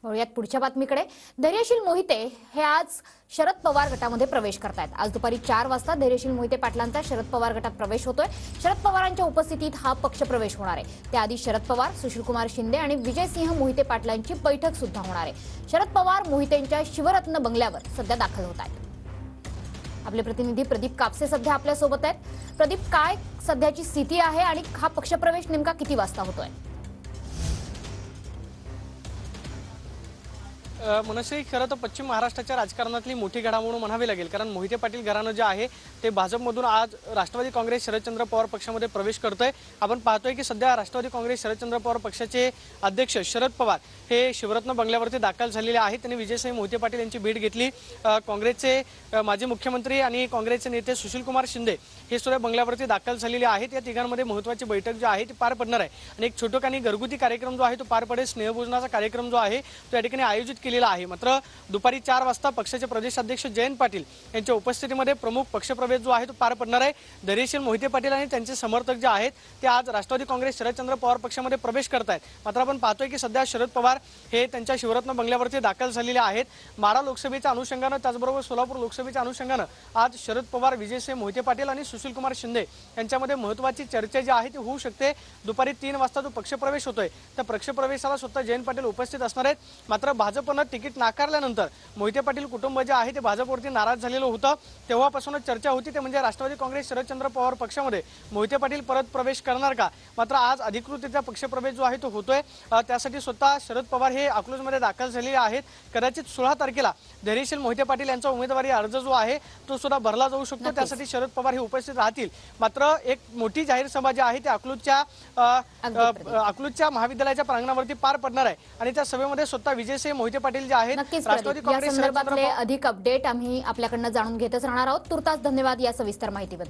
वळूयात पुढच्या बातमीकडे। धैर्यशील मोहिते हे आज शरद पवार गटामध्ये प्रवेश करतायत। आज दुपारी 4 वाजता धैर्यशील मोहिते पाटलांचा शरद पवार गटात प्रवेश होतोय। शरद पवारांच्या उपस्थितीत हा पक्ष प्रवेश होणार आहे। त्याआधी शरद पवार, सुशीलकुमार शिंदे आणि विजयसिंह मोहिते पाटलांची बैठक सुद्धा होणार आहे। शरद पवार मोहितेंच्या शिवरत्न बंगल्यावर सध्या दाखल होत आहेत। आपले प्रतिनिधी प्रदीप कापसे सध्या आपल्या सोबत आहेत। प्रदीप, काय सध्याची स्थिती आहे आणि हा पक्षप्रवेश नेमका किती वाजता होतोय? मनसे खरं तर पश्चिम महाराष्ट्राच्या राजकारणातली मोठी घडामोड म्हणावी लागेल, कारण मोहिते पाटील घराणं जे आहे ते भाजपमधून आज राष्ट्रवादी काँग्रेस शरदचंद्र पवार पक्षामध्ये प्रवेश करतोय। आपण पाहतोय की सध्या राष्ट्रवादी काँग्रेस शरदचंद्र पवार पक्षाचे अध्यक्ष शरद पवार हे शिवरत्न बंगल्यावरती दाखल झालेले आहेत। त्यांनी विजयसिंह मोहिते पाटील यांची भेट घेतली। काँग्रेसचे माजी मुख्यमंत्री आणि काँग्रेसचे नेते सुशीलकुमार शिंदे हे सुद्धा बंगल्यावरती दाखल झालेले आहेत। या तिघांमध्ये महत्त्वाची बैठक जी आहे ती पार पडणार आहे आणि एक छोटोखानी घरगुती कार्यक्रम जो आहे तो पार पडेल। स्नेहभोजनाचा कार्यक्रम जो आहे तो या ठिकाणी आयोजित केलेला आहे। मात्र दुपारी 4 वाजता पक्षाचे प्रदेशाध्यक्ष जयंत पाटील यांच्या उपस्थितीमध्ये प्रमुख पक्षप्रवेश जो आहे तो पार पडणार आहे। धैर्यशील मोहिते पाटील आणि त्यांचे समर्थक जे आहेत ते आज राष्ट्रवादी काँग्रेस शरदचंद्र पवार पक्षामध्ये प्रवेश करतायत। मात्र आपण पाहतोय की सध्या शरद पवार हे त्यांच्या शिवरत्न बंगल्यावरती दाखल झालेले आहेत। माढा लोकसभेच्या अनुषंगाने त्याचबरोबर सोलापूर लोकसभेच्या अनुषंगाने आज शरद पवार, विजयसिंह मोहिते पाटील आणि सुशीलकुमार शिंदे यांच्यामध्ये महत्त्वाची चर्चा जी आहे ती होऊ शकते। दुपारी 3 वाजता जो पक्षप्रवेश होतोय त्या पक्षप्रवेशाला स्वतः जयंत पाटील उपस्थित असणार आहेत। मात्र भाजपनं तिकीट नाकारल्यानंतर मोहिते पाटील कुटुंब जे आहे ते भाजपवरती नाराज झालेलं होतं। तेव्हापासूनच चर्चा होती ते म्हणजे राष्ट्रवादी काँग्रेस शरदचंद्र पवार पक्षामध्ये मोहिते पाटील परत प्रवेश करणार का। मात्र आज अधिकृतरित्या पक्षप्रवेश जो आहे तो होतोय। त्यासाठी स्वतः शरद पवार हे अकलूजमध्ये दाखल झालेले आहेत। कदाचित 16 तारखेला धैर्यशील मोहिते पाटील यांचा उमेदवारी अर्ज जो आहे तो सुद्धा भरला जाऊ शकतो। त्यासाठी शरद पवार हे उपस्थित राहतील। मात्र एक मोठी जाहीर सभा जी आहे ती अकलूजच्या महाविद्यालयाच्या प्रांगणावरती पार पडणार आहे आणि त्या सभेमध्ये स्वतः विजयसिंह मोहिते पाटील जे आहेत राष्ट्रवादी काँग्रेस संदर्भातले अधिक अपडेट आम्ही आपल्याकडनं जाणून घेतच राहणार आहोत। तुर्तास धन्यवाद या सविस्तर माहितीबद्दल।